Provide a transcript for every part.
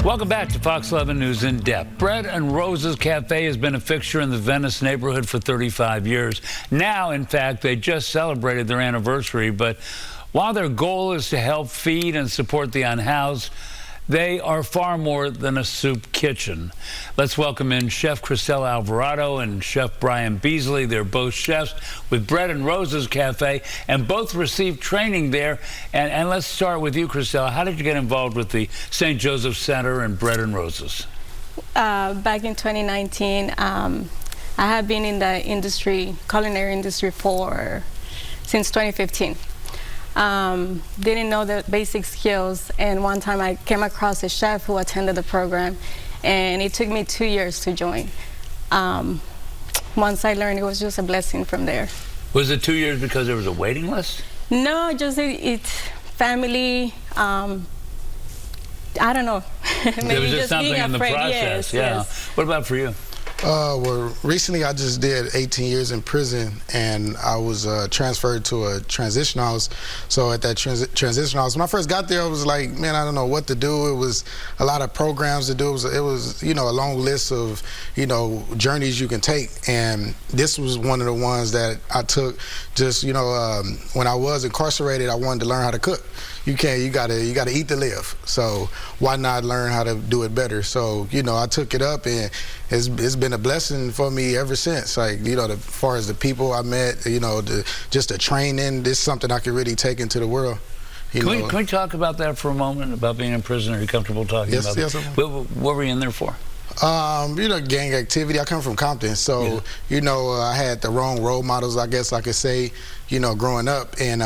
Welcome back to Fox 11 News in Depth. Bread and Roses Café has been a fixture in the Venice neighborhood for 35 years. Now, in fact, they just celebrated their anniversary, but while their goal is to help feed and support the unhoused, they are far more than a soup kitchen. Let's welcome in Chef Cristela Alvarado and Chef Beasley. They're both chefs with Bread and Roses Cafe, and both received training there. And let's start with you, Cristela. How did you get involved with the St. Joseph Center and Bread and Roses? Back in 2019, I have been in the industry, culinary industry, since 2015. Didn't know the basic skills, and one time I came across a chef who attended the program, and it took me 2 years to join. Once I learned, it was just a blessing from there. Was it 2 years because there was a waiting list? No, just it's family. I don't know. Maybe there was just something being in the afraid. process. Yes, yeah. yes. What about for you? Well, recently I just did 18 years in prison, and I was transferred to a transition house. So at that transition house, when I first got there, I was like, man, I don't know what to do. It was a lot of programs to do. It was you know, a long list of, you know, journeys you can take. And this was one of the ones that I took. Just, you know, when I was incarcerated, I wanted to learn how to cook. You gotta eat to live. So why not learn how to do it better? So, you know, I took it up, and it's been a blessing for me ever since. Like, you know, as far as the people I met, you know, just the training, this is something I can really take into the world. Can we talk about that for a moment, about being in prison? Are you comfortable talking about that? Yes. What were you in there for? You know, gang activity. I come from Compton, so yeah. You know, I had the wrong role models, I guess I could say, you know, growing up, and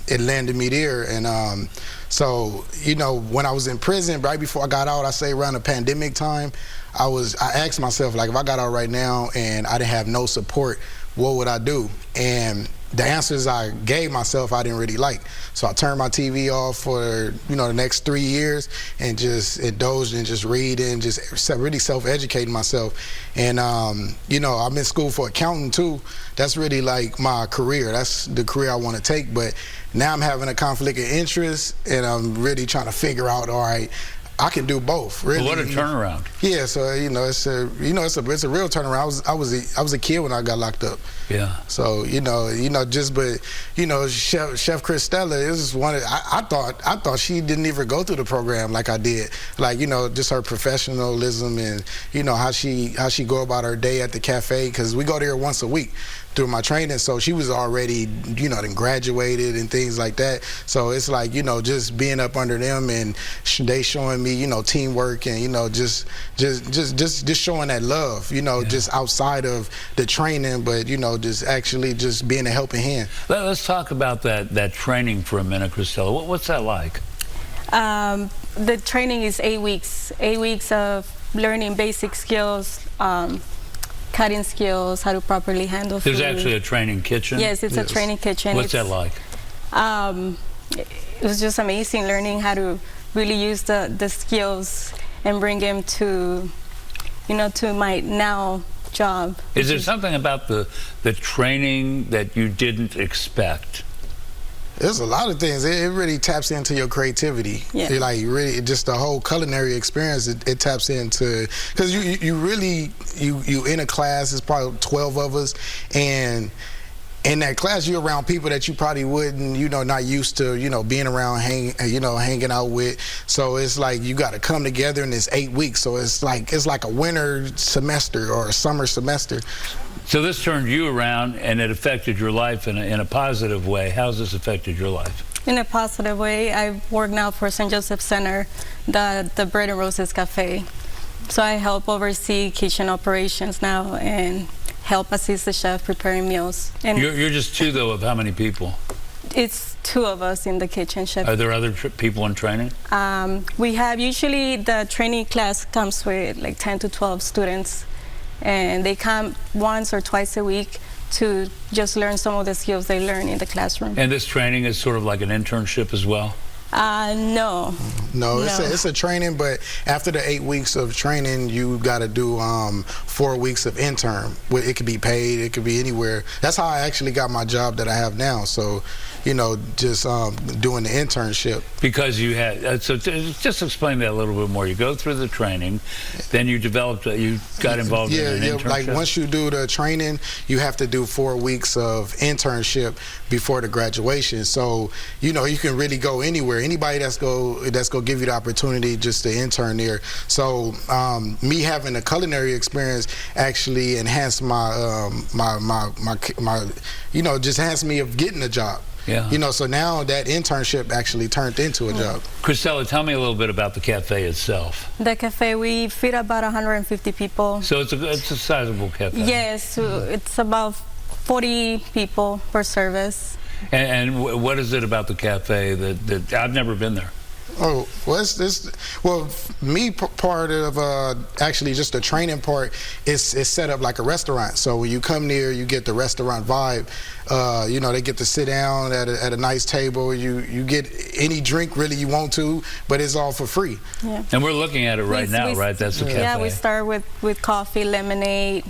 it landed me there. And so, you know, when I was in prison, right before I got out, I say around the pandemic time, I asked myself, like, if I got out right now and I didn't have no support, what would I do? And the answers I gave myself, I didn't really like. So I turned my TV off for, you know, the next 3 years, and just indulged in just reading, just really self-educating myself. And, you know, I'm in school for accounting too. That's really like my career. That's the career I want to take. But now I'm having a conflict of interest, and I'm really trying to figure out, all right, I can do both. Really. Well, what a turnaround! Yeah, so it's a real turnaround. I was a kid when I got locked up. Yeah. So Chef Cristela is one. I thought she didn't even go through the program like I did. Like, you know, just her professionalism, and you know how she go about her day at the cafe, because we go there once a week through my training. So she was already, you know, then graduated and things like that. So it's like, you know, just being up under them, and they showing me, you know, teamwork, and, you know, just showing that love, you know, yeah. Just outside of the training, but, you know, just actually just being a helping hand. Let's talk about that training for a minute, Cristela. What's that like? The training is 8 weeks. 8 weeks of learning basic skills, cutting skills, how to properly handle food. There's actually a training kitchen? Yes, it's a training kitchen. What's that like? It was just amazing, learning how to really use the skills and bring them to, you know, to my now job. Is there something about the training that you didn't expect? There's a lot of things. It really taps into your creativity. Yeah. Like, really, just the whole culinary experience, it taps into, because you in a class, it's probably 12 of us, and in that class, you're around people that you probably wouldn't, you know, not used to, you know, being around, hanging out with. So it's like you got to come together in this 8 weeks. So it's like a winter semester or a summer semester. So this turned you around, and it affected your life in a positive way. How's this affected your life? In a positive way. I work now for St. Joseph Center, the Bread and Roses Cafe. So I help oversee kitchen operations now and help assist the chef preparing meals. And you're just two, though, of how many people? It's 2 of us in the kitchen, chef. Are there other people in training? We have, usually the training class comes with like 10 to 12 students, and they come once or twice a week to just learn some of the skills they learn in the classroom. And this training is sort of like an internship as well? No. No, it's a training, but after the 8 weeks of training, you got to do 4 weeks of intern. It could be paid, it could be anywhere. That's how I actually got my job that I have now. So, you know, just doing the internship. Because you had, so just explain that a little bit more. You go through the training, then you developed, you got involved in an internship. Like once you do the training, you have to do 4 weeks of internship before the graduation. So, you know, you can really go anywhere. Anybody that's go give you the opportunity just to intern there. So me having a culinary experience actually enhanced my you know, just enhanced me of getting a job. Yeah. You know, so now that internship actually turned into a job. Cristela, tell me a little bit about the cafe itself. The cafe, we feed about 150 people. So it's a sizable cafe. Yes, it's about 40 people per service. And what is it about the cafe that I've never been there? Oh, well, me part of actually just the training part is set up like a restaurant. So when you come there, you get the restaurant vibe. You know, they get to sit down at a nice table. You get any drink really you want to, but it's all for free. Yeah. And we're looking at it right now, right? That's the cafe. Yeah, we start with coffee, lemonade,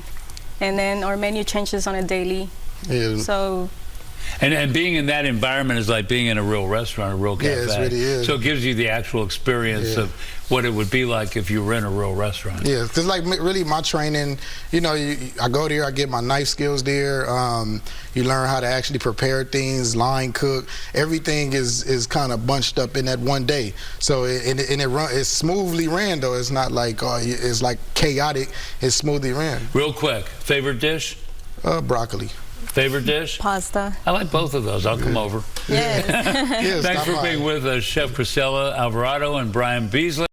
and then our menu changes on a daily. Yeah. So. And being in that environment is like being in a real restaurant, a real cafe. Yeah, it really is. So it gives you the actual experience of what it would be like if you were in a real restaurant. Yeah, because like really my training, you know, I go there, I get my knife skills there. You learn how to actually prepare things, line cook. Everything is kind of bunched up in that one day. So it's smoothly ran though. It's not like it's like chaotic. It's smoothly ran. Real quick, favorite dish? Broccoli. Favorite dish? Pasta. I like both of those. I'll come over. Yes. Thanks for being with us, Chef Cristela, Alvarado, and Brian Beasley.